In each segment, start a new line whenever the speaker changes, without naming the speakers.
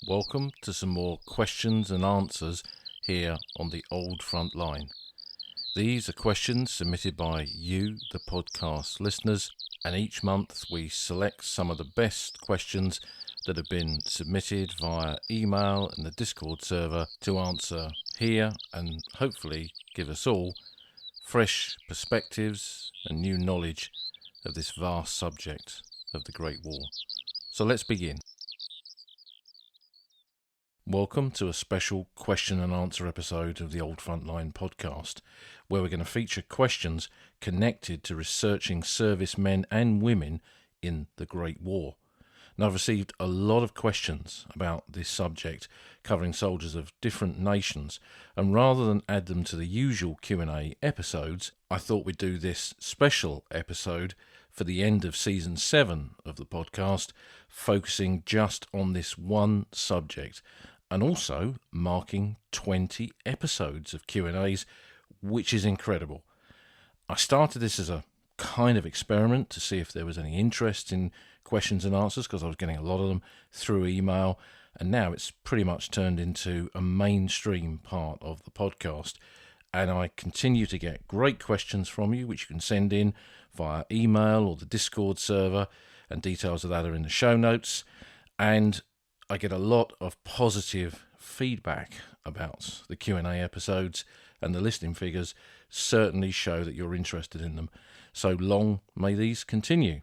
welcome to some more questions and answers here on the Old Front Line. These are questions submitted by you, the podcast listeners, and each month we select some of the best questions that have been submitted via email and the Discord server to answer here and hopefully give us all fresh perspectives and new knowledge of this vast subject of the Great War. So let's begin. Welcome to a special question and answer episode of the Old Frontline podcast, where we're going to feature questions connected to researching servicemen and women in the Great War. Now, I've received a lot of questions about this subject, covering soldiers of different nations, and rather than add them to the usual Q&A episodes, I thought we'd do this special episode for the end of Season 7 of the podcast, focusing just on this one subject, and also marking 20 episodes of Q&As, which is incredible. I started this as a kind of experiment to see if there was any interest in questions and answers, because I was getting a lot of them through email, and now it's pretty much turned into a mainstream part of the podcast. And I continue to get great questions from you, which you can send in via email or the Discord server, and details of that are in the show notes. And I get a lot of positive feedback about the Q&A episodes, and the listening figures certainly show that you're interested in them. So long may these continue.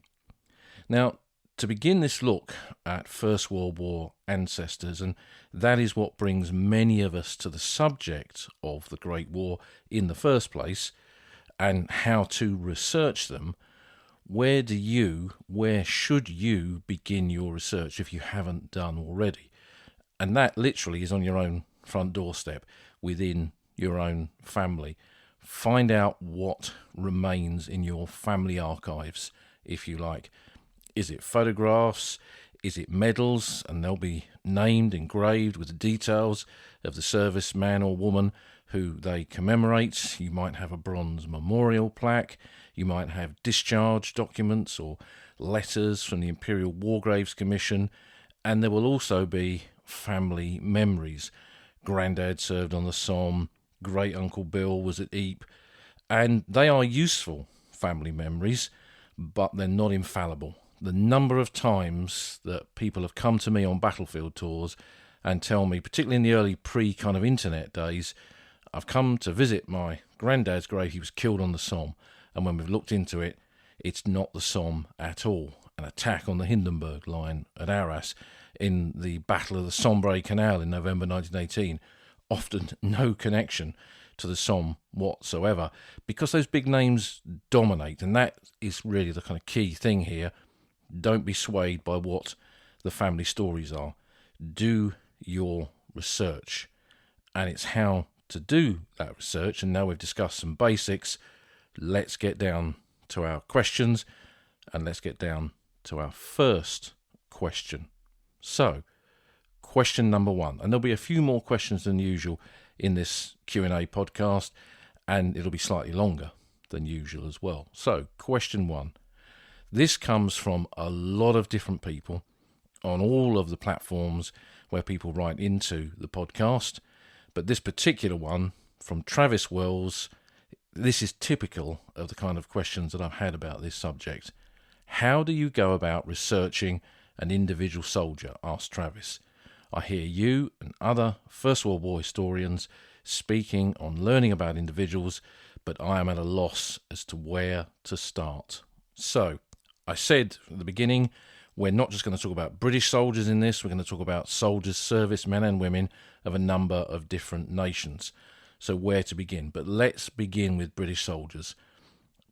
Now, to begin this look at First World War ancestors, and that is what brings many of us to the subject of the Great War in the first place, and how to research them, where should you begin your research if you haven't done already? And that literally is on your own front doorstep, within your own family. Find out what remains in your family archives, if you like. Is it photographs? Is it medals? And they'll be named, engraved with the details of the serviceman or woman who they commemorate. You might have a bronze memorial plaque. You might have discharge documents or letters from the Imperial War Graves Commission. And there will also be family memories. Grandad served on the Somme. Great Uncle Bill was at Ypres. And they are useful family memories, but they're not infallible. The number of times that people have come to me on battlefield tours and tell me, particularly in the early pre-kind of internet days, I've come to visit my granddad's grave, he was killed on the Somme, and when we've looked into it, it's not the Somme at all. An attack on the Hindenburg line at Arras in the Battle of the Sombray Canal in November 1918, often no connection to the Somme whatsoever, because those big names dominate, and that is really the kind of key thing here. Don't be swayed by what the family stories are. Do your research. And it's how to do that research. And now we've discussed some basics. Let's get down to our questions. And let's get down to our first question. So, question number 1. And there'll be a few more questions than usual in this Q&A podcast. And it'll be slightly longer than usual as well. So, question 1. This comes from a lot of different people on all of the platforms where people write into the podcast. But this particular one from Travis Wells, this is typical of the kind of questions that I've had about this subject. How do you go about researching an individual soldier? Asked Travis. I hear you and other First World War historians speaking on learning about individuals, but I am at a loss as to where to start. So, I said at the beginning, we're not just going to talk about British soldiers in this, we're going to talk about soldiers, servicemen and women of a number of different nations. So where to begin? But let's begin with British soldiers.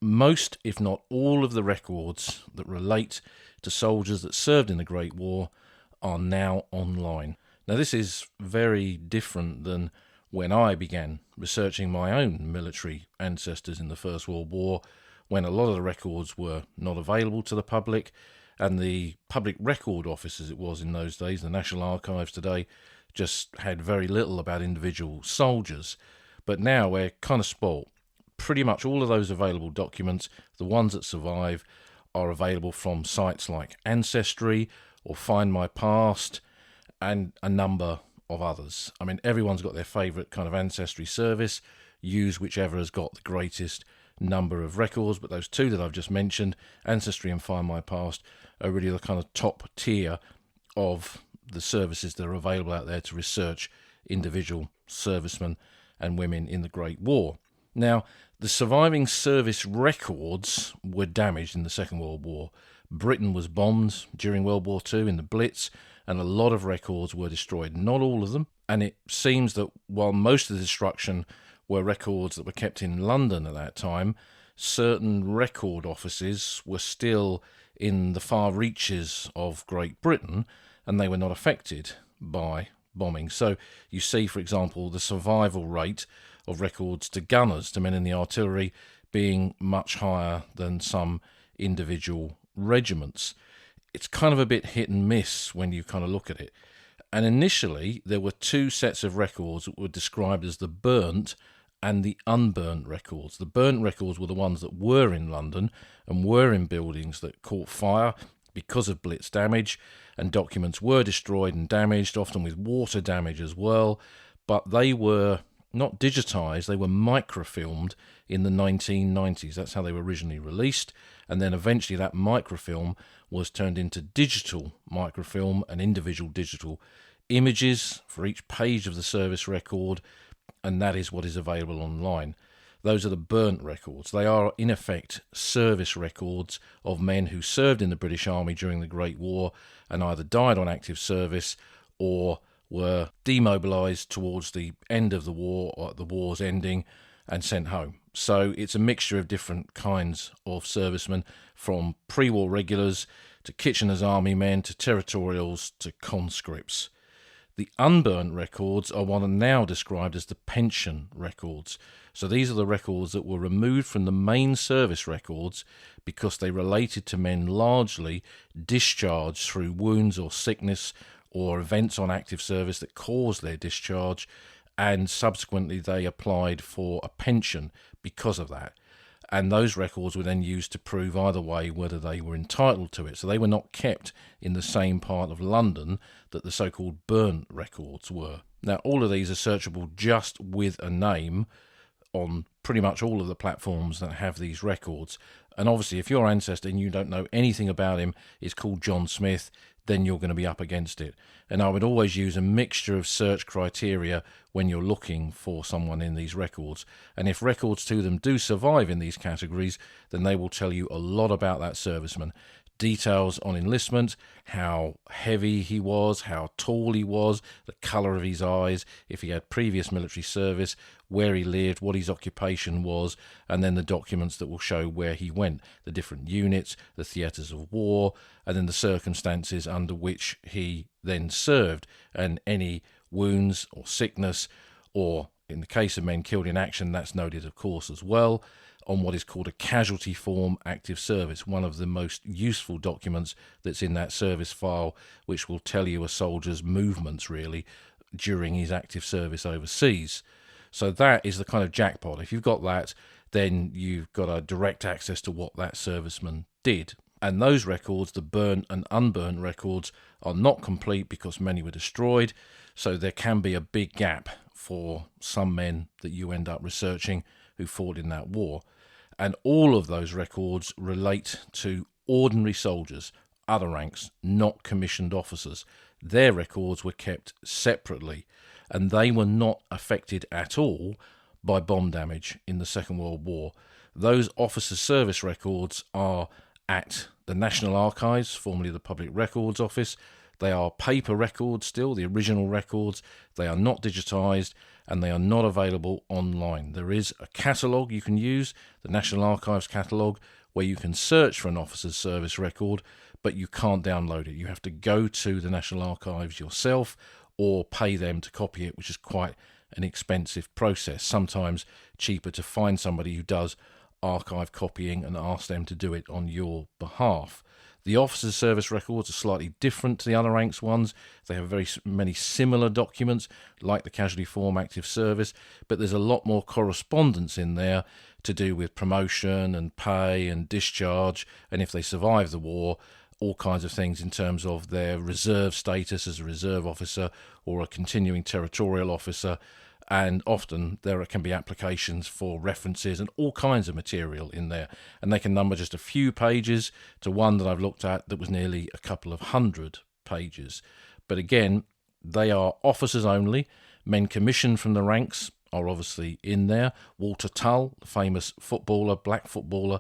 Most, if not all, of the records that relate to soldiers that served in the Great War are now online. Now, this is very different than when I began researching my own military ancestors in the First World War, when a lot of the records were not available to the public, and the public record office, as it was in those days, the National Archives today, just had very little about individual soldiers. But now we're kind of spoilt. Pretty much all of those available documents, the ones that survive, are available from sites like Ancestry or Find My Past, and a number of others. I mean, everyone's got their favourite kind of ancestry service. Use whichever has got the greatest number of records, but those two that I've just mentioned, Ancestry and Find My Past, are really the kind of top tier of the services that are available out there to research individual servicemen and women in the Great War. Now, the surviving service records were damaged in the Second World War. Britain was bombed during World War II in the Blitz, and a lot of records were destroyed. Not all of them, and it seems that while most of the destruction were records that were kept in London at that time, certain record offices were still in the far reaches of Great Britain, and they were not affected by bombing. So you see, for example, the survival rate of records to gunners, to men in the artillery, being much higher than some individual regiments. It's kind of a bit hit and miss when you kind of look at it. And initially, there were two sets of records that were described as the burnt and the unburnt records. The burnt records were the ones that were in London and were in buildings that caught fire because of Blitz damage, and documents were destroyed and damaged, often with water damage as well, but they were not digitised, they were microfilmed in the 1990s. That's how they were originally released, and then eventually that microfilm was turned into digital microfilm and individual digital images for each page of the service record, and that is what is available online. Those are the burnt records. They are, in effect, service records of men who served in the British Army during the Great War and either died on active service or were demobilised towards the end of the war or at the war's ending and sent home. So it's a mixture of different kinds of servicemen, from pre-war regulars to Kitchener's army men to territorials to conscripts. The unburnt records are what are now described as the pension records. So these are the records that were removed from the main service records because they related to men largely discharged through wounds or sickness or events on active service that caused their discharge, and subsequently they applied for a pension because of that. And those records were then used to prove either way whether they were entitled to it. So they were not kept in the same part of London that the so-called burnt records were. Now, all of these are searchable just with a name on pretty much all of the platforms that have these records. And obviously, if your ancestor and you don't know anything about him is called John Smith, then you're going to be up against it. And I would always use a mixture of search criteria when you're looking for someone in these records. And if records to them do survive in these categories, then they will tell you a lot about that serviceman. Details on enlistment, how heavy he was, how tall he was, the colour of his eyes, if he had previous military service, where he lived, what his occupation was, and then the documents that will show where he went, the different units, the theatres of war, and then the circumstances under which he then served, and any wounds or sickness, or in the case of men killed in action, that's noted of course as well, on what is called a casualty form active service, one of the most useful documents that's in that service file, which will tell you a soldier's movements really during his active service overseas. So that is the kind of jackpot. If you've got that, then you've got a direct access to what that serviceman did. And those records, the burnt and unburnt records, are not complete because many were destroyed, so there can be a big gap for some men that you end up researching who fought in that war. And all of those records relate to ordinary soldiers, other ranks, not commissioned officers. Their records were kept separately, and they were not affected at all by bomb damage in the Second World War. Those officers' service records are at the National Archives, formerly the Public Records Office. They are paper records still, the original records. They are not digitised, and they are not available online. There is a catalogue you can use, the National Archives catalogue, where you can search for an officer's service record, but you can't download it. You have to go to the National Archives yourself or pay them to copy it, which is quite an expensive process. Sometimes cheaper to find somebody who does archive copying and ask them to do it on your behalf. The officers' service records are slightly different to the other ranks ones. They have very many similar documents, like the casualty form active service, but there's a lot more correspondence in there to do with promotion and pay and discharge, and if they survive the war, all kinds of things in terms of their reserve status as a reserve officer or a continuing territorial officer. And often there can be applications for references and all kinds of material in there. And they can number just a few pages to one that I've looked at that was nearly a couple of hundred pages. But again, they are officers only. Men commissioned from the ranks are obviously in there. Walter Tull, the famous footballer, black footballer,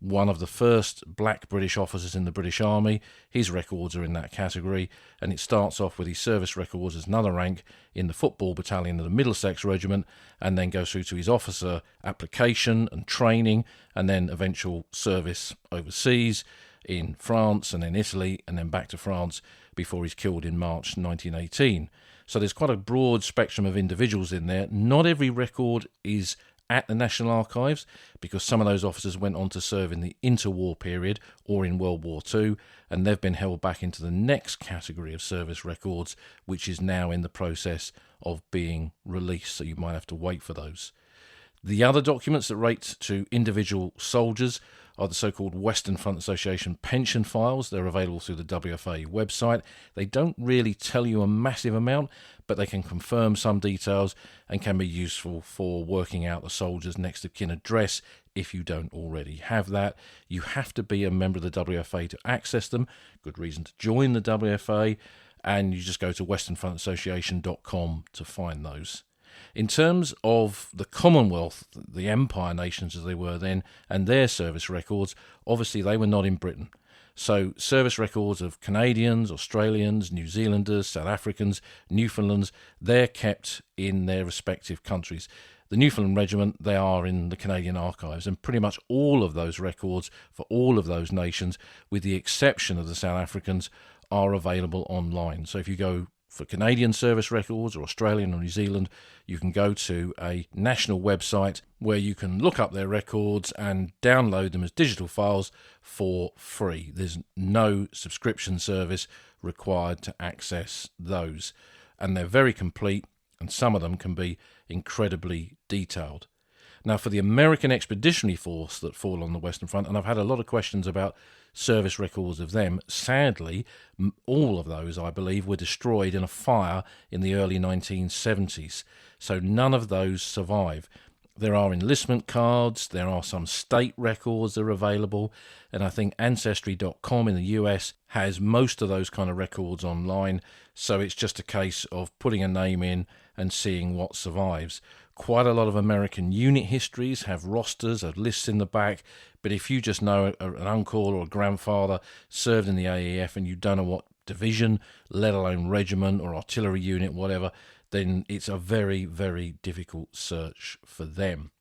one of the first black British officers in the British Army. His records are in that category, and it starts off with his service records as another rank in the football battalion of the Middlesex Regiment, and then goes through to his officer application and training, and then eventual service overseas in France and then Italy, and then back to France before he's killed in March 1918. So there's quite a broad spectrum of individuals in there. Not every record is at the National Archives, because some of those officers went on to serve in the interwar period or in World War II, and they've been held back into the next category of service records, which is now in the process of being released, so you might have to wait for those. The other documents that relate to individual soldiers are the so-called Western Front Association pension files. They're available through the WFA website. They don't really tell you a massive amount, but they can confirm some details and can be useful for working out the soldier's next of kin address if you don't already have that. You have to be a member of the WFA to access them. Good reason to join the WFA, and you just go to westernfrontassociation.com to find those. In terms of the Commonwealth, the Empire nations as they were then, and their service records, obviously they were not in Britain. So service records of Canadians, Australians, New Zealanders, South Africans, Newfoundlands, they're kept in their respective countries. The Newfoundland Regiment, they are in the Canadian Archives, and pretty much all of those records for all of those nations, with the exception of the South Africans, are available online. So if you go for Canadian service records or Australian or New Zealand, you can go to a national website where you can look up their records and download them as digital files for free. There's no subscription service required to access those, and they're very complete, and some of them can be incredibly detailed. Now, for the American Expeditionary Force that fall on the Western Front, and I've had a lot of questions about service records of them, sadly, all of those, I believe, were destroyed in a fire in the early 1970s. So none of those survive. There are enlistment cards, there are some state records that are available, and I think Ancestry.com in the US has most of those kind of records online, so it's just a case of putting a name in and seeing what survives. Quite a lot of American unit histories have rosters, have lists in the back, but if you just know an uncle or a grandfather served in the AEF and you don't know what division, let alone regiment or artillery unit, whatever, then it's a very, very difficult search for them.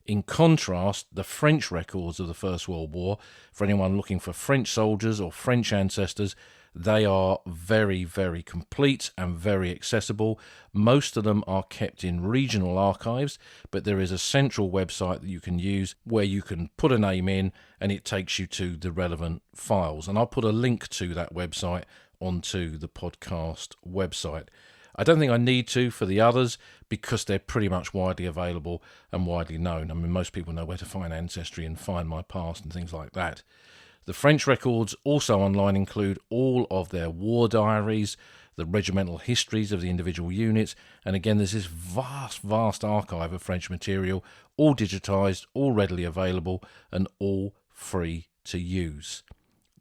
In contrast, the French records of the First World War, for anyone looking for French soldiers or French ancestors, they are very, very complete and very accessible. Most of them are kept in regional archives, but there is a central website that you can use where you can put a name in and it takes you to the relevant files. And I'll put a link to that website onto the podcast website. I don't think I need to for the others because they're pretty much widely available and widely known. I mean, most people know where to find Ancestry and Find My Past and things like that. The French records also online include all of their war diaries, the regimental histories of the individual units, and again there's this vast, vast archive of French material, all digitised, all readily available, and all free to use.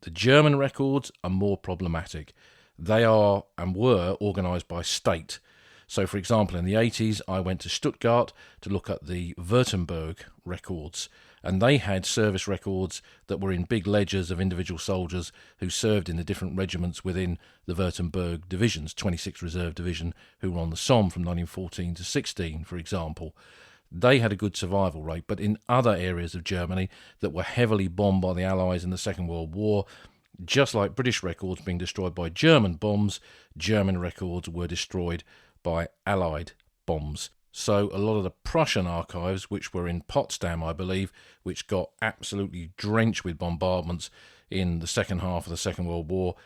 The German records are more problematic. They are and were organised by state. So, for example, in the 80s, I went to Stuttgart to look at the Württemberg records, and they had service records that were in big ledgers of individual soldiers who served in the different regiments within the Württemberg divisions, 26th Reserve Division, who were on the Somme from 1914 to 16, for example. They had a good survival rate, but in other areas of Germany that were heavily bombed by the Allies in the Second World War, just like British records being destroyed by German bombs, German records were destroyed by Allied bombs. So a lot of the Prussian archives, which were in Potsdam, I believe, which got absolutely drenched with bombardments in the second half of the Second World War,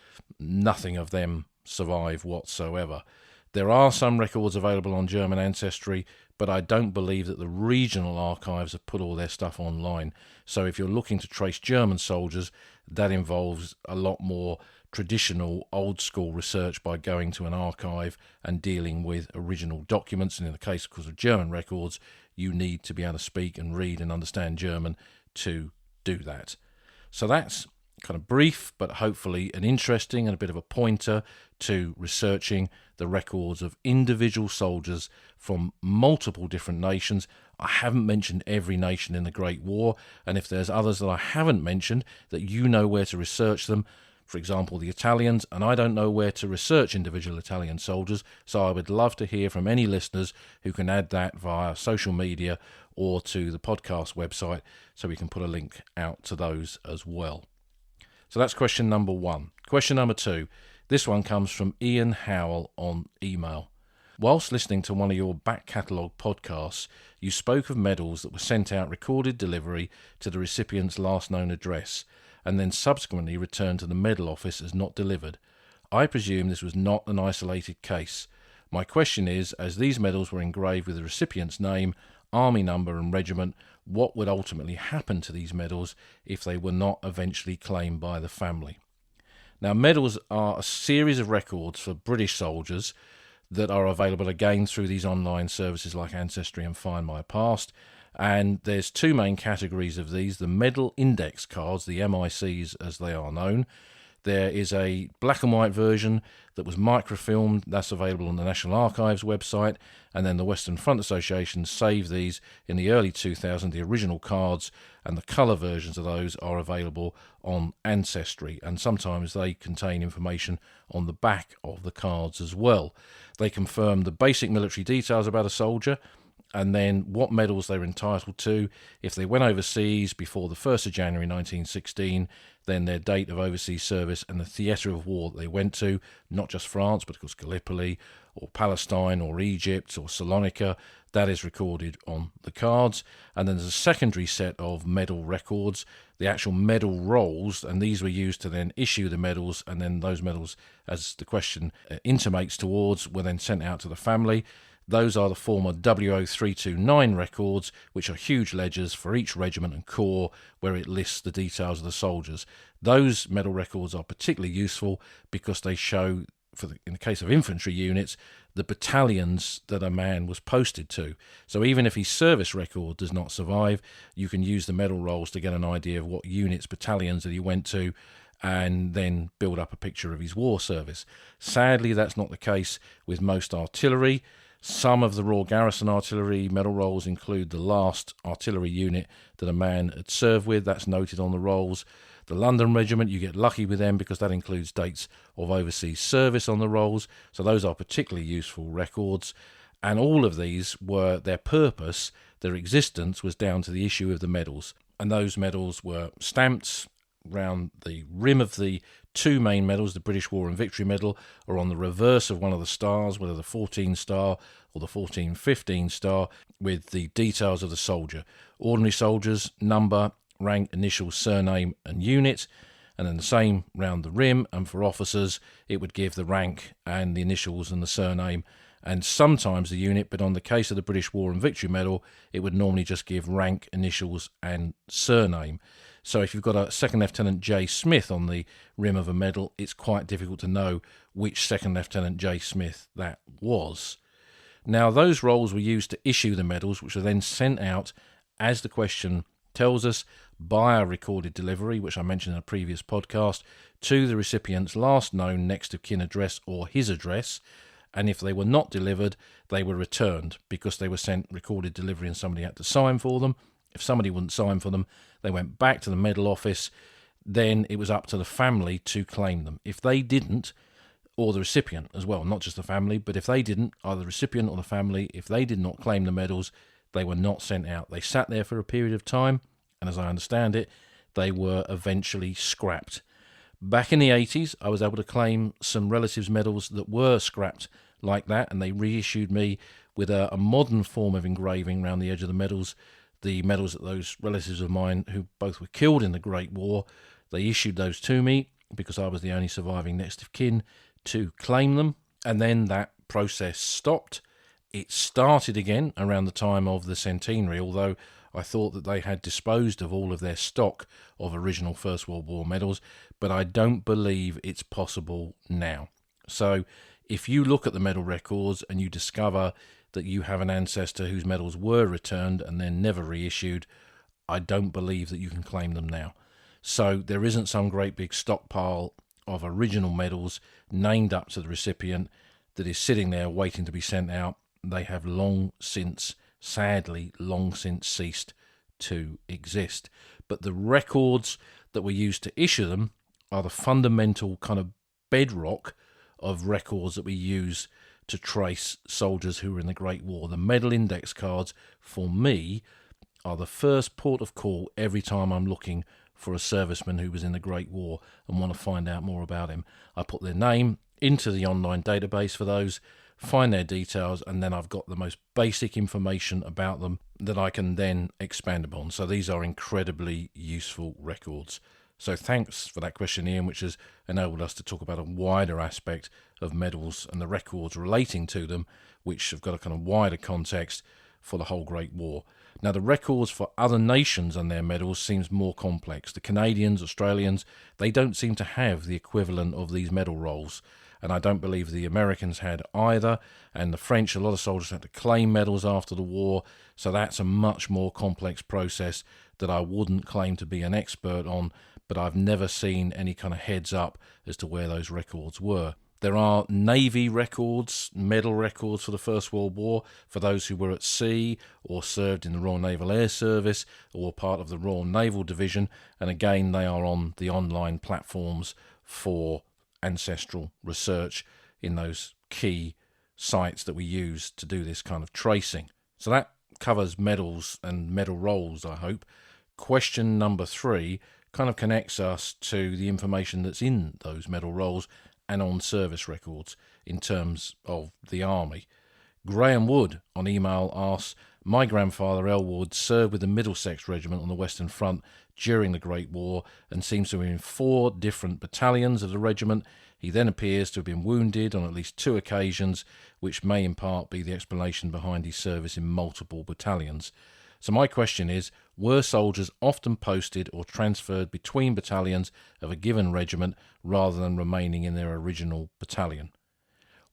nothing of them survived whatsoever. There are some records available on German Ancestry, but I don't believe that the regional archives have put all their stuff online. So if you're looking to trace German soldiers, that involves a lot more traditional, old-school research by going to an archive and dealing with original documents. And in the case, of course, of German records, you need to be able to speak and read and understand German to do that. So that's kind of brief, but hopefully an interesting and a bit of a pointer to researching the records of individual soldiers from multiple different nations. I haven't mentioned every nation in the Great War, and if there's others that I haven't mentioned that you know where to research them, for example the Italians, and I don't know where to research individual Italian soldiers, so I would love to hear from any listeners who can add that via social media or to the podcast website, so we can put a link out to those as well. So that's question number 1. Question number 2. This one comes from Ian Howell on email. Whilst listening to one of your back catalogue podcasts, you spoke of medals that were sent out recorded delivery to the recipient's last known address and then subsequently returned to the medal office as not delivered. I presume this was not an isolated case. My question is, as these medals were engraved with the recipient's name, army number and regiment, what would ultimately happen to these medals if they were not eventually claimed by the family? Now, medals are a series of records for British soldiers that are available again through these online services like Ancestry and Find My Past. And there's 2 main categories of these: the medal index cards, the MICs as they are known. There is a black and white version that was microfilmed. That's available on the National Archives website. And then the Western Front Association saved these in the early 2000s, the original cards, and the colour versions of those are available on Ancestry. And sometimes they contain information on the back of the cards as well. They confirm the basic military details about a soldier, and then what medals they're entitled to. If they went overseas before the 1st of January 1916, then their date of overseas service and the theatre of war that they went to, not just France, but of course Gallipoli or Palestine or Egypt or Salonika, that is recorded on the cards. And then there's a secondary set of medal records, the actual medal rolls, and these were used to then issue the medals, and then those medals, as the question intimates towards, were then sent out to the family. Those are the former WO329 records, which are huge ledgers for each regiment and corps where it lists the details of the soldiers. Those medal records are particularly useful because they show, in the case of infantry units, the battalions that a man was posted to. So even if his service record does not survive, you can use the medal rolls to get an idea of what units, battalions that he went to, and then build up a picture of his war service. Sadly, that's not the case with most artillery. Some of the Royal Garrison Artillery medal rolls include the last artillery unit that a man had served with. That's noted on the rolls. The London Regiment, you get lucky with them because that includes dates of overseas service on the rolls. So those are particularly useful records. And all of these were, their purpose, their existence was down to the issue of the medals. And those medals were stamped round the rim of the 2 main medals, the British War and Victory Medal, or on the reverse of one of the stars, whether the 14 star or the 14-15 star, with the details of the soldier. Ordinary soldiers, number, rank, initial, surname and unit, and then the same round the rim. And for officers, it would give the rank and the initials and the surname, and sometimes the unit, but on the case of the British War and Victory Medal, it would normally just give rank, initials and surname. So if you've got a Second Lieutenant J. Smith on the rim of a medal, it's quite difficult to know which Second Lieutenant J. Smith that was. Now, those rolls were used to issue the medals, which were then sent out, as the question tells us, by a recorded delivery, which I mentioned in a previous podcast, to the recipient's last known next of kin address or his address. And if they were not delivered, they were returned because they were sent recorded delivery and somebody had to sign for them. If somebody wouldn't sign for them, they went back to the medal office. Then it was up to the family to claim them. If they didn't, or the recipient as well, not just the family, but if they didn't, either the recipient or the family, if they did not claim the medals, they were not sent out. They sat there for a period of time, and as I understand it, they were eventually scrapped. Back in the 80s, I was able to claim some relatives' medals that were scrapped like that, and they reissued me with a modern form of engraving around the edge of the medals that those relatives of mine who both were killed in the Great War, they issued those to me because I was the only surviving next of kin to claim them. And then that process stopped. It started again around the time of the centenary, although I thought that they had disposed of all of their stock of original First World War medals, but I don't believe it's possible now. So if you look at the medal records and you discover that you have an ancestor whose medals were returned and then never reissued, I don't believe that you can claim them now. So there isn't some great big stockpile of original medals named up to the recipient that is sitting there waiting to be sent out. They have long since, sadly, ceased to exist. But the records that were used to issue them are the fundamental kind of bedrock of records that we use to trace soldiers who were in the Great War. The medal index cards, for me, are the first port of call every time I'm looking for a serviceman who was in the Great War and want to find out more about him. I put their name into the online database for those, find their details, and then I've got the most basic information about them that I can then expand upon. So these are incredibly useful records. So thanks for that question, Ian, which has enabled us to talk about a wider aspect of medals and the records relating to them, which have got a kind of wider context for the whole Great War. Now, the records for other nations and their medals seems more complex. The Canadians, Australians, they don't seem to have the equivalent of these medal rolls, and I don't believe the Americans had either, and the French, a lot of soldiers had to claim medals after the war, so that's a much more complex process that I wouldn't claim to be an expert on, but I've never seen any kind of heads up as to where those records were. There are Navy records, medal records for the First World War for those who were at sea or served in the Royal Naval Air Service or were part of the Royal Naval Division, and again they are on the online platforms for ancestral research in those key sites that we use to do this kind of tracing. So that covers medals and medal rolls, I hope. Question number 3 kind of connects us to the information that's in those medal rolls and on service records in terms of the Army. Graham Wood on email asks, my grandfather Elwood served with the Middlesex Regiment on the Western Front during the Great War and seems to have been in 4 different battalions of the regiment. He then appears to have been wounded on at least 2 occasions, which may in part be the explanation behind his service in multiple battalions. So my question is, were soldiers often posted or transferred between battalions of a given regiment rather than remaining in their original battalion?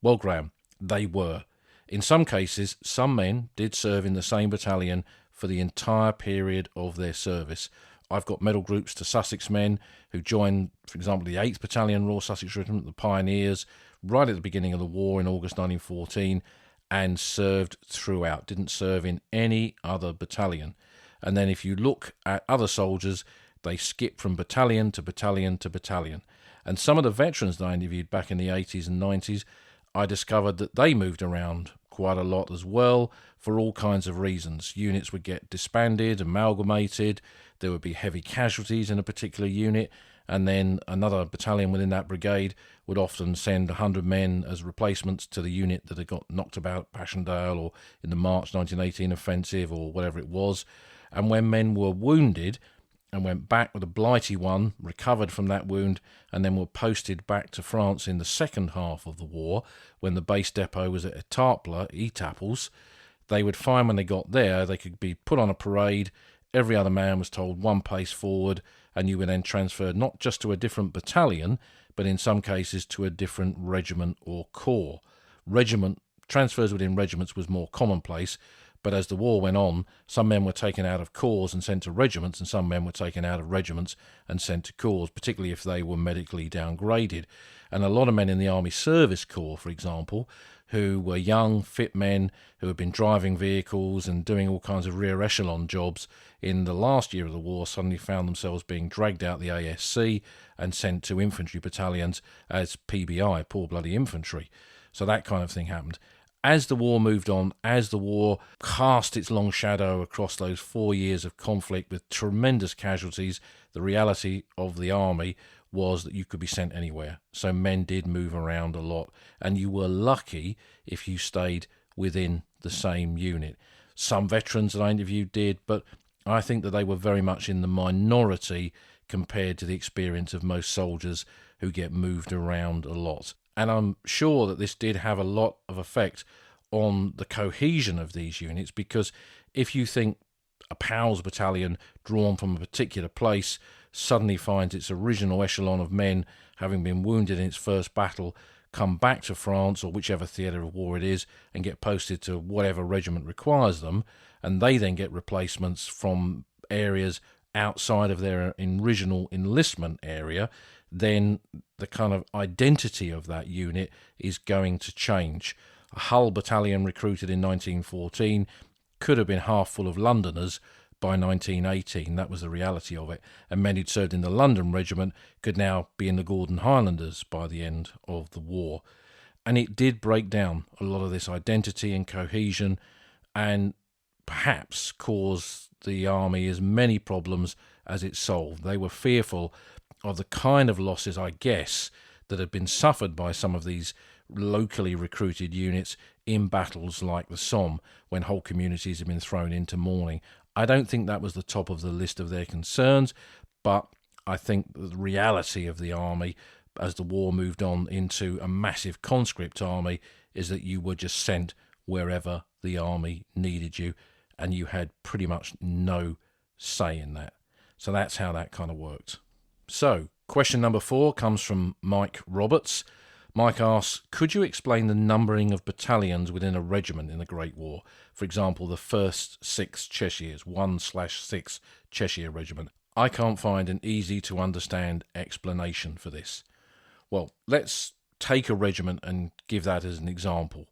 Well, Graham, they were. In some cases, some men did serve in the same battalion for the entire period of their service. I've got medal groups to Sussex men who joined, for example, the 8th Battalion Royal Sussex Regiment, the Pioneers, right at the beginning of the war in August 1914, and served throughout, didn't serve in any other battalion. And then if you look at other soldiers, they skip from battalion to battalion to battalion. And some of the veterans that I interviewed back in the 80s and 90s, I discovered that they moved around quite a lot as well for all kinds of reasons. Units would get disbanded, amalgamated, there would be heavy casualties in a particular unit, and then another battalion within that brigade would often send 100 men as replacements to the unit that had got knocked about at Passchendaele or in the March 1918 offensive or whatever it was. And when men were wounded and went back with a Blighty one, recovered from that wound, and then were posted back to France in the second half of the war, when the base depot was at Etaples, they would find when they got there, they could be put on a parade, every other man was told 1 pace forward, and you were then transferred not just to a different battalion, but in some cases to a different regiment or corps. Transfers within regiments was more commonplace, but as the war went on, some men were taken out of corps and sent to regiments, and some men were taken out of regiments and sent to corps, particularly if they were medically downgraded. And a lot of men in the Army Service Corps, for example, who were young, fit men who had been driving vehicles and doing all kinds of rear echelon jobs in the last year of the war, suddenly found themselves being dragged out the ASC and sent to infantry battalions as PBI, poor bloody infantry. So that kind of thing happened. As the war moved on, as the war cast its long shadow across those 4 years of conflict with tremendous casualties, the reality of the army was that you could be sent anywhere. So men did move around a lot, and you were lucky if you stayed within the same unit. Some veterans that I interviewed did, but I think that they were very much in the minority compared to the experience of most soldiers who get moved around a lot. And I'm sure that this did have a lot of effect on the cohesion of these units, because if you think a PALS battalion drawn from a particular place suddenly finds its original echelon of men, having been wounded in its first battle, come back to France or whichever theatre of war it is and get posted to whatever regiment requires them, and they then get replacements from areas outside of their original enlistment area, then the kind of identity of that unit is going to change. A Hull battalion recruited in 1914 could have been half full of Londoners by 1918. That was the reality of it. And men who'd served in the London regiment could now be in the Gordon Highlanders by the end of the war. And it did break down a lot of this identity and cohesion, and perhaps cause the army as many problems as it solved. They were fearful of the kind of losses, I guess, that had been suffered by some of these locally recruited units in battles like the Somme, when whole communities had been thrown into mourning. I don't think that was the top of the list of their concerns, but I think the reality of the army as the war moved on into a massive conscript army is that you were just sent wherever the army needed you, and you had pretty much no say in that. So that's how that kind of worked. So, question number 4 comes from Mike Roberts. Mike asks, could you explain the numbering of battalions within a regiment in the Great War? For example, the first 6 Cheshires, 1/6 Cheshire Regiment. I can't find an easy to understand explanation for this. Well, let's take a regiment and give that as an example.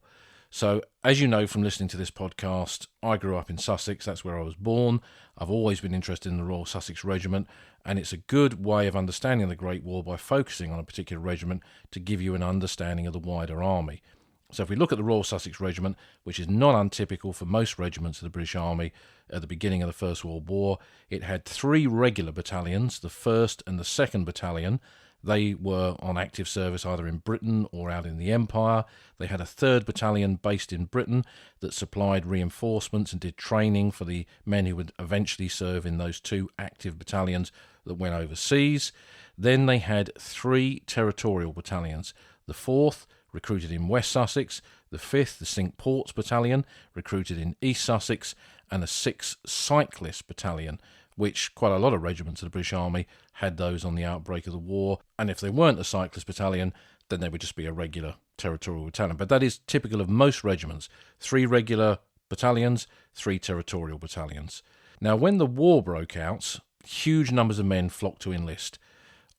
So, as you know from listening to this podcast, I grew up in Sussex. That's where I was born. I've always been interested in the Royal Sussex Regiment, and it's a good way of understanding the Great War by focusing on a particular regiment to give you an understanding of the wider army. So if we look at the Royal Sussex Regiment, which is not untypical for most regiments of the British Army at the beginning of the First World War, it had 3 regular battalions, the 1st and the 2nd Battalion. They were on active service either in Britain or out in the Empire. They had a 3rd Battalion based in Britain that supplied reinforcements and did training for the men who would eventually serve in those 2 active battalions that went overseas. Then they had 3 territorial battalions. The 4th, recruited in West Sussex, the 5th, the Cinque Ports Battalion, recruited in East Sussex, and a 6th Cyclist Battalion, which quite a lot of regiments of the British Army had those on the outbreak of the war. And if they weren't a cyclist battalion, then they would just be a regular territorial battalion. But that is typical of most regiments. 3 regular battalions, 3 territorial battalions. Now, when the war broke out, huge numbers of men flocked to enlist,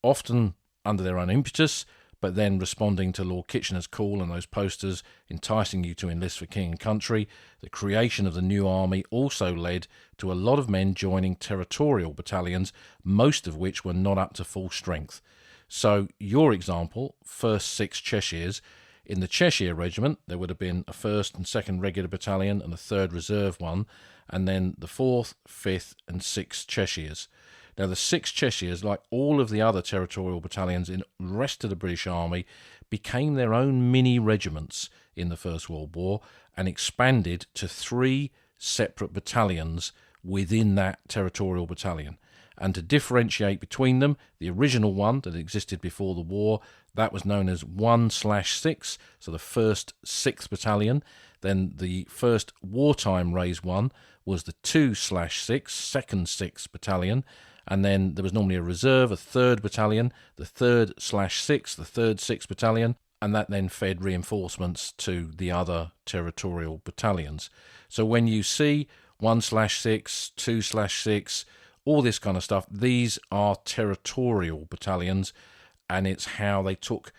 often under their own impetus, but then responding to Lord Kitchener's call and those posters enticing you to enlist for king and country. The creation of the new army also led to a lot of men joining territorial battalions, most of which were not up to full strength. So your example, first 6 Cheshires, in the Cheshire Regiment there would have been a 1st and 2nd Regular Battalion and a 3rd Reserve one, and then the 4th, 5th and 6th Cheshires. Now, the 6 Cheshires, like all of the other territorial battalions in the rest of the British Army, became their own mini-regiments in the First World War and expanded to 3 separate battalions within that territorial battalion. And to differentiate between them, the original one that existed before the war, that was known as 1/6, so the 1st 6th Battalion. Then the first wartime raised one was the 2/6, 2nd 6th Battalion. And then there was normally a reserve, a 3rd Battalion, the 3rd/6, the 3rd 6th Battalion, and that then fed reinforcements to the other territorial battalions. So when you see 1/6, 2/6, all this kind of stuff, these are territorial battalions, and it's how they took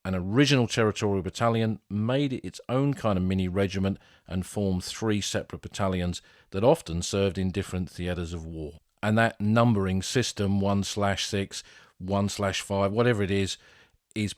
an original territorial battalion, made it its own kind of mini-regiment, and formed 3 separate battalions that often served in different theatres of war. And that numbering system, 1/6, 1/5, whatever it is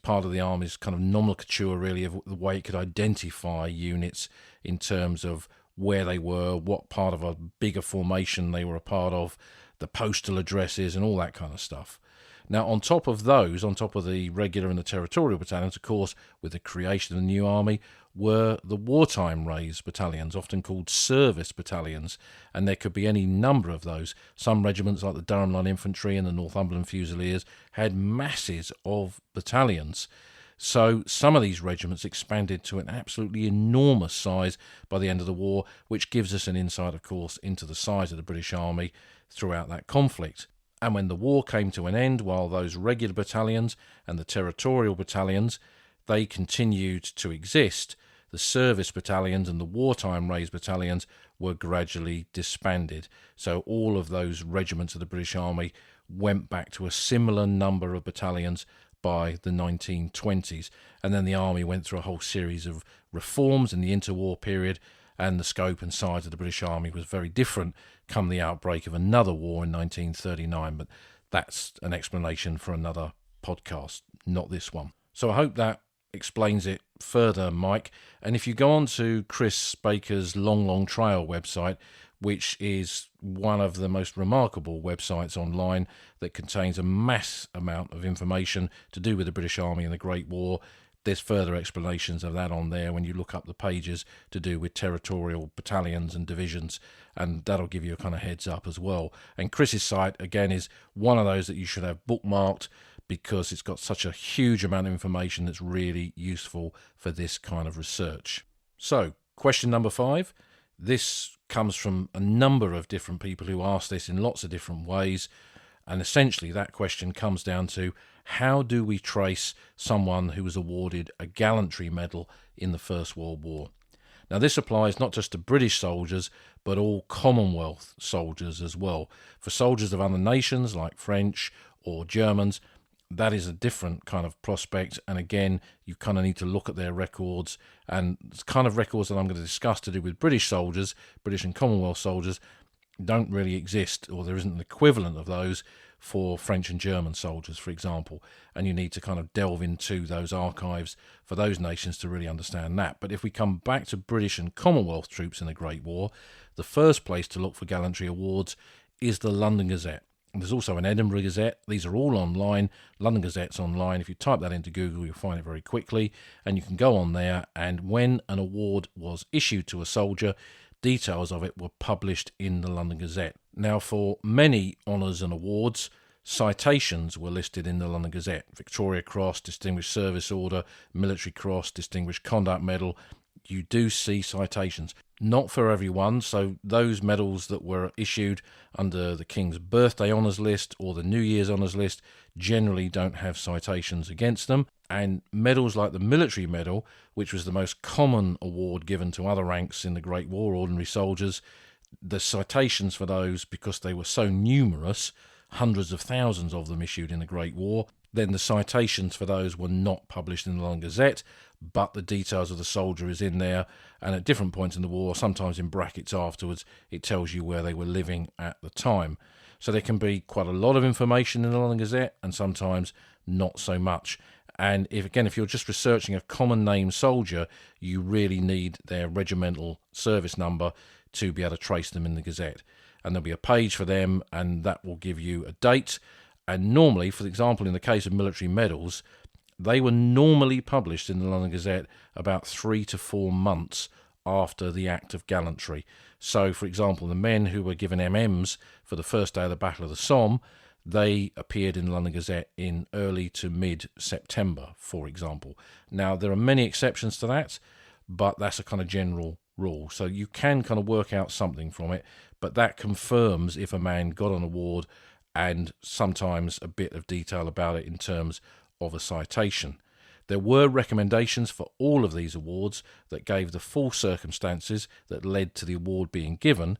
part of the Army's kind of nomenclature, really, of the way it could identify units in terms of where they were, what part of a bigger formation they were a part of, the postal addresses and all that kind of stuff. Now, on top of those, on top of the regular and the territorial battalions, of course, with the creation of the new army, were the wartime raised battalions, often called service battalions, and there could be any number of those. Some regiments, like the Durham Line Infantry and the Northumberland Fusiliers, had masses of battalions. So some of these regiments expanded to an absolutely enormous size by the end of the war, which gives us an insight, of course, into the size of the British Army throughout that conflict. And when the war came to an end, while those regular battalions and the territorial battalions, they continued to exist, the service battalions and the wartime raised battalions were gradually disbanded. So all of those regiments of the British Army went back to a similar number of battalions by the 1920s. And then the Army went through a whole series of reforms in the interwar period, and the scope and size of the British Army was very different come the outbreak of another war in 1939. But that's an explanation for another podcast, not this one. So I hope that explains it further, Mike. And if you go on to Chris Baker's Long Trail website, which is one of the most remarkable websites online that contains a mass amount of information to do with the British Army and the Great War, there's further explanations of that on there when you look up the pages to do with territorial battalions and divisions, and that'll give you a kind of heads up as well. And Chris's site, again, is one of those that you should have bookmarked because it's got such a huge amount of information that's really useful for this kind of research. So, question number 5. This comes from a number of different people who ask this in lots of different ways, and essentially that question comes down to, how do we trace someone who was awarded a Gallantry Medal in the First World War? Now this applies not just to British soldiers, but all Commonwealth soldiers as well. For soldiers of other nations like French or Germans, that is a different kind of prospect, and again you kind of need to look at their records, and the kind of records that I'm going to discuss to do with British soldiers, British and Commonwealth soldiers, don't really exist, or there isn't an equivalent of those for French and German soldiers, for example, and you need to kind of delve into those archives for those nations to really understand that. But if we come back to British and Commonwealth troops in the Great War, the first place to look for gallantry awards is the London Gazette. There's also an Edinburgh Gazette. These are all online. London Gazette's online. If you type that into Google, you'll find it very quickly. And you can go on there, and when an award was issued to a soldier, details of it were published in the London Gazette. Now, for many honours and awards, citations were listed in the London Gazette. Victoria Cross, Distinguished Service Order, Military Cross, Distinguished Conduct Medal. You do see citations. Not for everyone, so those medals that were issued under the King's Birthday Honours List or the New Year's Honours List generally don't have citations against them. And medals like the Military Medal, which was the most common award given to other ranks in the Great War, ordinary soldiers, the citations for those, because they were so numerous, hundreds of thousands of them issued in the Great War, then the citations for those were not published in the London Gazette, but the details of the soldier is in there, and at different points in the war, sometimes in brackets afterwards, it tells you where they were living at the time. So there can be quite a lot of information in the London Gazette, and sometimes not so much. And if you're just researching a common name soldier, you really need their regimental service number to be able to trace them in the Gazette. And there'll be a page for them, and that will give you a date. And normally, for example, in the case of military medals, they were normally published in the London Gazette about 3 to 4 months after the act of gallantry. So, for example, the men who were given MMs for the first day of the Battle of the Somme, they appeared in the London Gazette in early to mid-September, for example. Now, there are many exceptions to that, but that's a kind of general rule. So you can kind of work out something from it, but that confirms if a man got an award, and sometimes a bit of detail about it in terms of a citation. There were recommendations for all of these awards that gave the full circumstances that led to the award being given,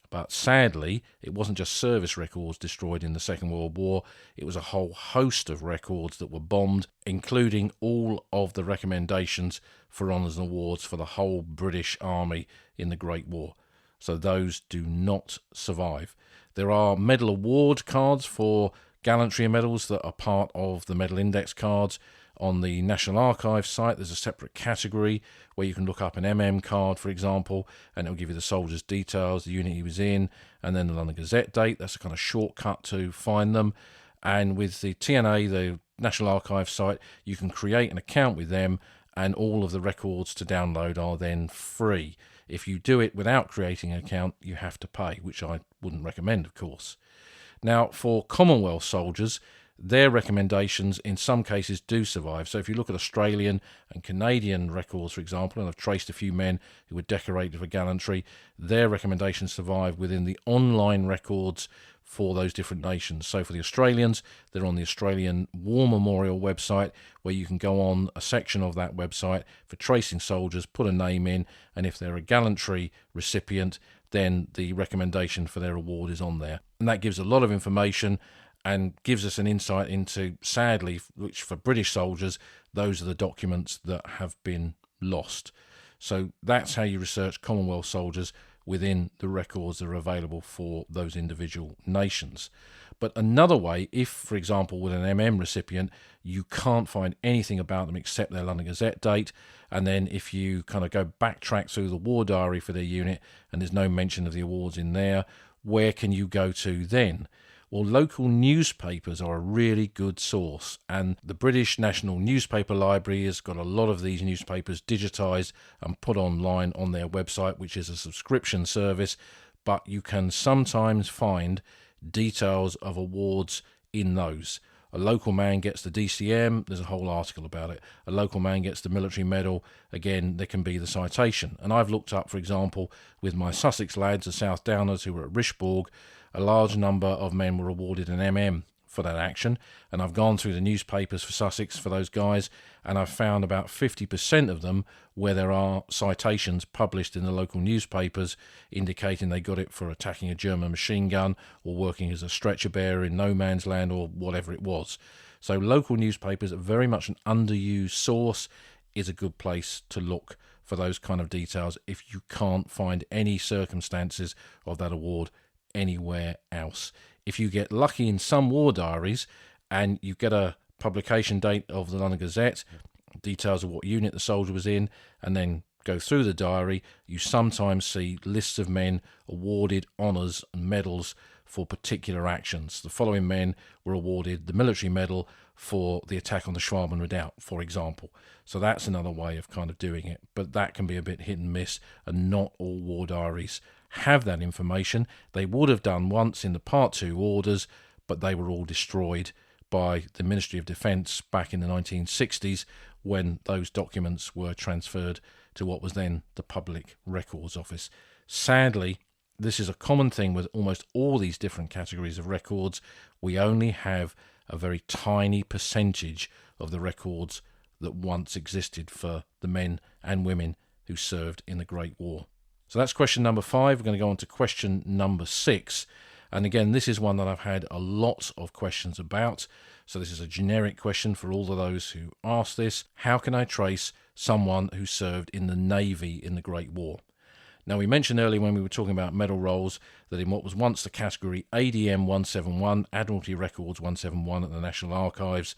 but sadly, it wasn't just service records destroyed in the Second World War, it was a whole host of records that were bombed, including all of the recommendations for honours and awards for the whole British Army in the Great War. So those do not survive. There are medal award cards for gallantry medals that are part of the medal index cards. On the National Archives site, there's a separate category where you can look up an MM card, for example, and it'll give you the soldier's details, the unit he was in, and then the London Gazette date. That's a kind of shortcut to find them. And with the TNA, the National Archives site, you can create an account with them, and all of the records to download are then free. If you do it without creating an account, you have to pay, which I wouldn't recommend, of course. Now, for Commonwealth soldiers, their recommendations in some cases do survive. So if you look at Australian and Canadian records, for example, and I've traced a few men who were decorated for gallantry, their recommendations survive within the online records for those different nations. So for the Australians, they're on the Australian War Memorial website, where you can go on a section of that website for tracing soldiers, put a name in, and if they're a gallantry recipient, then the recommendation for their award is on there. And that gives a lot of information and gives us an insight into, sadly, which for British soldiers, those are the documents that have been lost. So that's how you research Commonwealth soldiers within the records that are available for those individual nations. But another way, if, for example, with an MM recipient, you can't find anything about them except their London Gazette date, and then if you kind of go backtrack through the war diary for their unit and there's no mention of the awards in there, where can you go to then? Well, local newspapers are a really good source, and the British National Newspaper Library has got a lot of these newspapers digitised and put online on their website, which is a subscription service, but you can sometimes find details of awards in those. A local man gets the DCM, there's a whole article about it. A local man gets the military medal, again, there can be the citation. And I've looked up, for example, with my Sussex lads, the South Downers who were at Richbourg, a large number of men were awarded an MM for that action, and I've gone through the newspapers for Sussex for those guys, and I've found about 50% of them where there are citations published in the local newspapers indicating they got it for attacking a German machine gun or working as a stretcher bearer in no man's land or whatever it was. So local newspapers are very much an underused source, is a good place to look for those kind of details if you can't find any circumstances of that award anywhere else. If you get lucky in some war diaries and you get a publication date of the London Gazette, details of what unit the soldier was in, and then go through the diary, you sometimes see lists of men awarded honours and medals for particular actions. The following men were awarded the military medal for the attack on the Schwaben Redoubt, for example. So that's another way of kind of doing it, but that can be a bit hit and miss, and not all war diaries have that information. They would have done once in the Part 2 orders, but they were all destroyed by the Ministry of Defence back in the 1960s when those documents were transferred to what was then the Public Records Office. Sadly, this is a common thing with almost all these different categories of records. We only have a very tiny percentage of the records that once existed for the men and women who served in the Great War. So that's question number 5. We're going to go on to question number 6. And again, this is one that I've had a lot of questions about. So this is a generic question for all of those who ask this. How can I trace someone who served in the Navy in the Great War? Now, we mentioned earlier when we were talking about medal rolls that in what was once the category ADM 171, Admiralty Records 171 at the National Archives,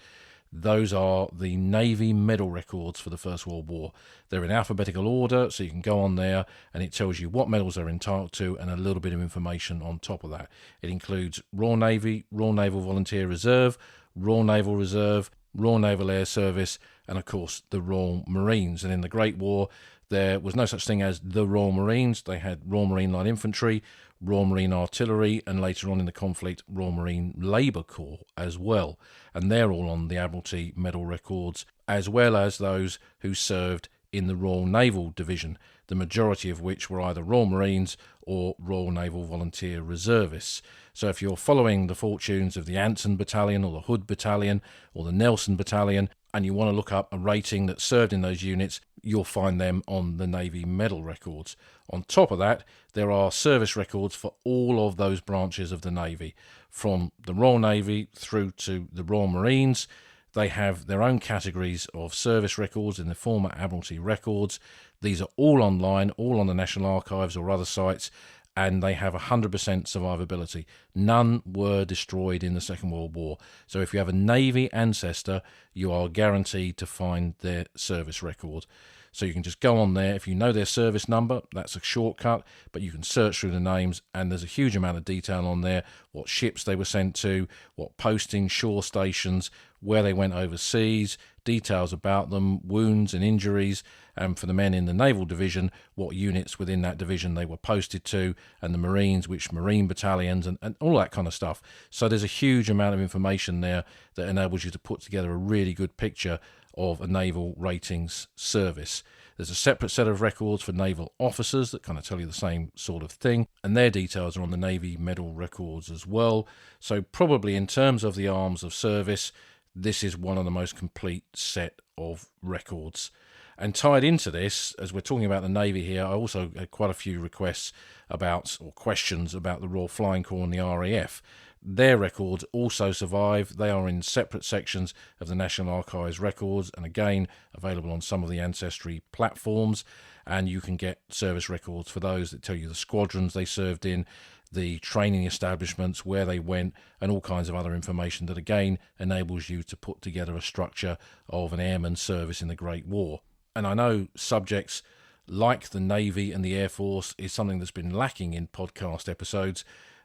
those are the Navy medal records for the First World War. They're in alphabetical order, so you can go on there and it tells you what medals they're entitled to and a little bit of information on top of that. It includes Royal Navy, Royal Naval Volunteer Reserve, Royal Naval Reserve, Royal Naval Air Service, and of course the Royal Marines. And in the Great War, there was no such thing as the Royal Marines. They had Royal Marine Light Infantry, Royal Marine Artillery, and later on in the conflict, Royal Marine Labour Corps as well. And they're all on the Admiralty medal records, as well as those who served in the Royal Naval Division, the majority of which were either Royal Marines or Royal Naval Volunteer Reservists. So if you're following the fortunes of the Anson Battalion or the Hood Battalion or the Nelson Battalion, and you want to look up a rating that served in those units, you'll find them on the Navy medal records. On top of that, there are service records for all of those branches of the Navy, from the Royal Navy through to the Royal Marines. They have their own categories of service records in the former Admiralty records. These are all online, all on the National Archives or other sites, and they have 100% survivability. None were destroyed in the Second World War. So if you have a Navy ancestor, you are guaranteed to find their service record. So you can just go on there. If you know their service number, that's a shortcut, but you can search through the names, and there's a huge amount of detail on there, what ships they were sent to, what postings, shore stations, where they went overseas, details about them, wounds and injuries, and for the men in the Naval Division, what units within that division they were posted to, and the Marines, which Marine battalions, and all that kind of stuff. So there's a huge amount of information there that enables you to put together a really good picture of a naval ratings service. There's a separate set of records for naval officers that kind of tell you the same sort of thing, and their details are on the Navy medal records as well. So probably in terms of the arms of service, this is one of the most complete set of records. And tied into this, as we're talking about the Navy here, I also had quite a few requests about, or questions about, the Royal Flying Corps and the RAF. Their records also survive. They are in separate sections of the National Archives records, and again available on some of the Ancestry platforms, and you can get service records for those that tell you the squadrons they served in, the training establishments, where they went, and all kinds of other information that again enables you to put together a structure of an airman service in the Great War. And I know subjects like the Navy and the Air Force is something that's been lacking in podcast episodes.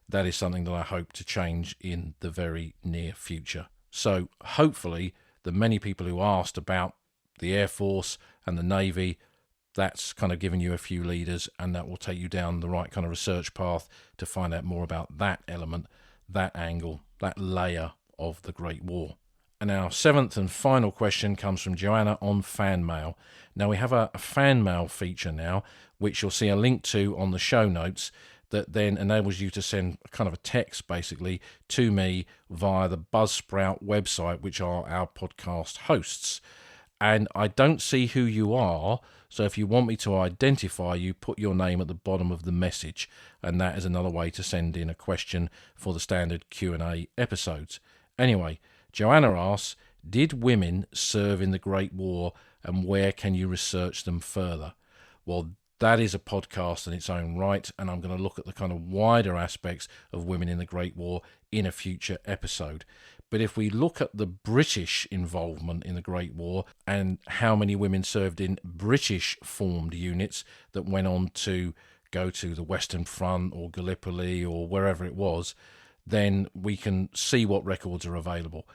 That is something that I hope to change in the very near future. So hopefully the many people who asked about the Air Force and the Navy, that's kind of given you a few leaders, and that will take you down the right kind of research path to find out more about that element, that angle, that layer of the Great War. And our seventh and final question comes from Joanna on fan mail. Now we have a fan mail feature now, which you'll see a link to on the show notes, that then enables you to send kind of a text basically to me via the Buzzsprout website, which are our podcast hosts. And I don't see who you are, so if you want me to identify you, put your name at the bottom of the message, and that is another way to send in a question for the standard Q&A episodes. Anyway, Joanna asks, did women serve in the Great War, and where can you research them further? Well, that is a podcast in its own right, and I'm going to look at the kind of wider aspects of women in the Great War in a future episode. But if we look at the British involvement in the Great War and how many women served in British-formed units that went on to go to the Western Front or Gallipoli or wherever it was, then we can see what records are available.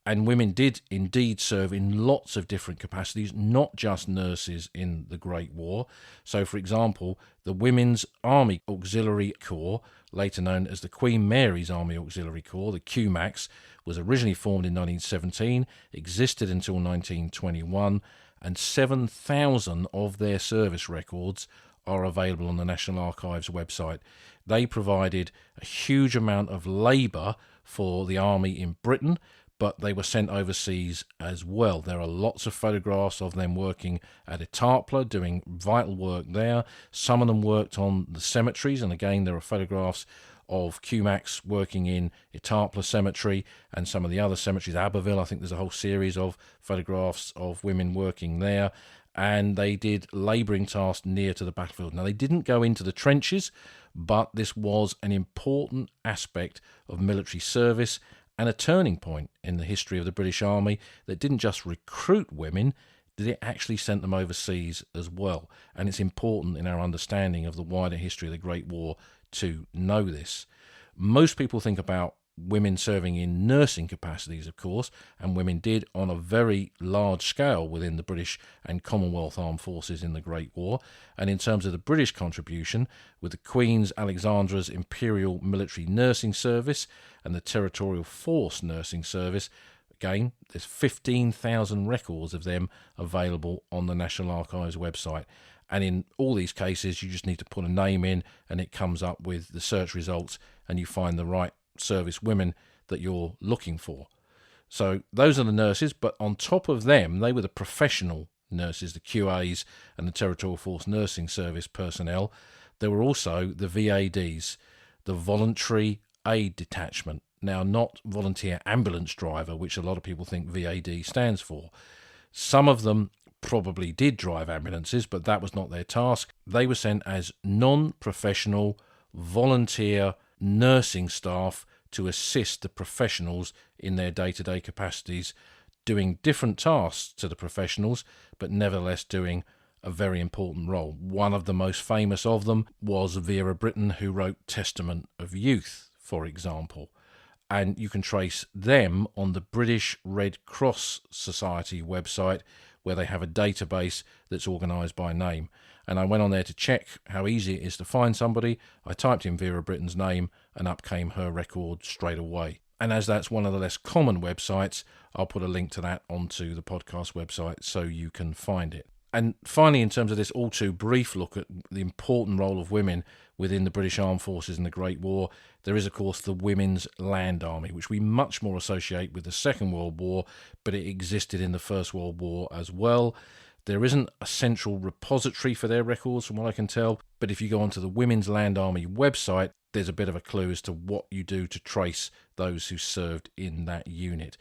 And women did indeed serve in lots of different capacities, not just nurses in the Great War. So, for example, the Women's Army Auxiliary Corps, later known as the Queen Mary's Army Auxiliary Corps, the QMAX, was originally formed in 1917, existed until 1921, and 7,000 of their service records are available on the National Archives website. They provided a huge amount of labour for the army in Britain, but they were sent overseas as well. There are lots of photographs of them working at Etaples, doing vital work there. Some of them worked on the cemeteries, and again, there are photographs of QMAX working in Etaples Cemetery and some of the other cemeteries, Abbeville. I think there's a whole series of photographs of women working there. And they did labouring tasks near to the battlefield. Now, they didn't go into the trenches, but this was an important aspect of military service and a turning point in the history of the British Army that didn't just recruit women, that it actually sent them overseas as well. And it's important in our understanding of the wider history of the Great War to know this. Most people think about women serving in nursing capacities, of course, and women did on a very large scale within the British and Commonwealth armed forces in the Great War. And in terms of the British contribution, with the Queen's Alexandra's Imperial Military Nursing Service and the Territorial Force Nursing Service, again, there's 15,000 records of them available on the National Archives website. And in all these cases, you just need to put a name in and it comes up with the search results and you find the right service women that you're looking for. So those are the nurses, but on top of them, they were the professional nurses, the QAs and the Territorial Force Nursing Service personnel. There were also the VADs, the Voluntary Aid Detachment. Now, not Volunteer Ambulance Driver, which a lot of people think VAD stands for. Some of them probably did drive ambulances, but that was not their task. They were sent as non-professional volunteer nursing staff to assist the professionals in their day-to-day capacities, doing different tasks to the professionals, but nevertheless doing a very important role. One of the most famous of them was Vera Brittain, who wrote Testament of Youth, for example. and you can trace them on the British Red Cross Society website, where they have a database that's organised by name. And I went on there to check how easy it is to find somebody. I typed in Vera Britton's name and up came her record straight away. And as that's one of the less common websites, I'll put a link to that onto the podcast website so you can find it. And finally, in terms of this all too brief look at the important role of women within the British Armed Forces in the Great War, there is, of course, the Women's Land Army, which we much more associate with the Second World War, but it existed in the First World War as well. There isn't a central repository for their records, from what I can tell, but if you go onto the Women's Land Army website, there's a bit of a clue as to what you do to trace those who served in that unit.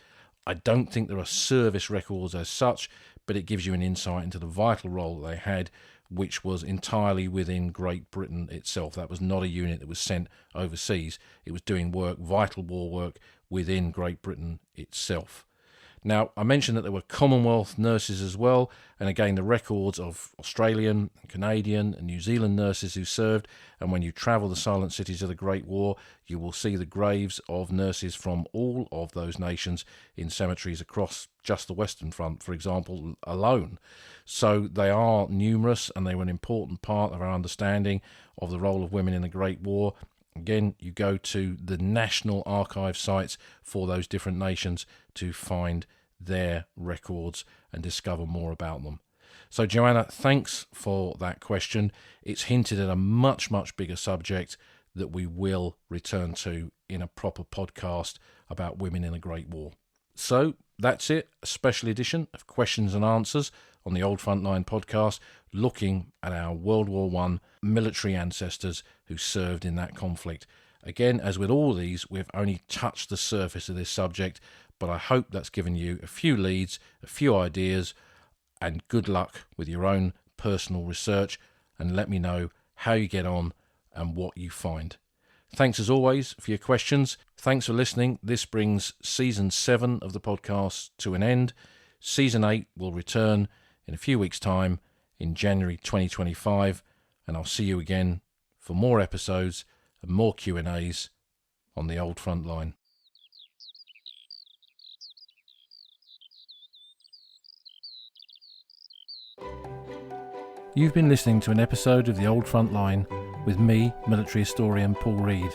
I don't think there are service records as such, but it gives you an insight into the vital role that they had, which was entirely within Great Britain itself. That was not a unit that was sent overseas. It was doing work, vital war work, within Great Britain itself. Now, I mentioned that there were Commonwealth nurses as well, and again, the records of Australian, Canadian and New Zealand nurses who served, and when you travel the silent cities of the Great War, you will see the graves of nurses from all of those nations in cemeteries across just the Western Front, for example, alone. So they are numerous, and they were an important part of our understanding of the role of women in the Great War. Again, you go to the national archive sites for those different nations to find their records and discover more about them. So, Joanna, thanks for that question. It's hinted at a much, much bigger subject that we will return to in a proper podcast about women in the Great War. So, that's it, a special edition of Questions and Answers on the Old Frontline podcast, looking at our World War I military ancestors who served in that conflict. Again, as with all these, we've only touched the surface of this subject, but I hope that's given you a few leads, a few ideas, and good luck with your own personal research, and let me know how you get on and what you find. Thanks as always for your questions. Thanks for listening. This brings Season 7 of the podcast to an end. Season 8 will return in a few weeks' time in January 2025, and I'll see you again for more episodes and more Q&As on the Old Frontline. You've been listening to an episode of the Old Frontline with me, military historian Paul Reed.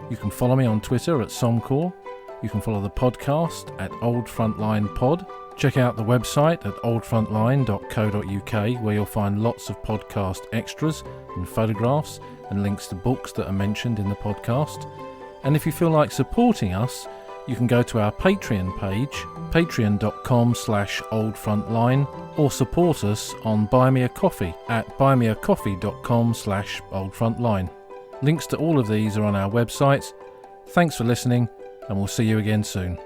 You can follow me on Twitter at Somcor. You can follow the podcast at Old Frontline Pod. Check out the website at oldfrontline.co.uk, where you'll find lots of podcast extras and photographs and links to books that are mentioned in the podcast. And if you feel like supporting us, you can go to our Patreon page, patreon.com/oldfrontline, or support us on Buy Me a Coffee at buymeacoffee.com/oldfrontline. Links to all of these are on our website. Thanks for listening, and we'll see you again soon.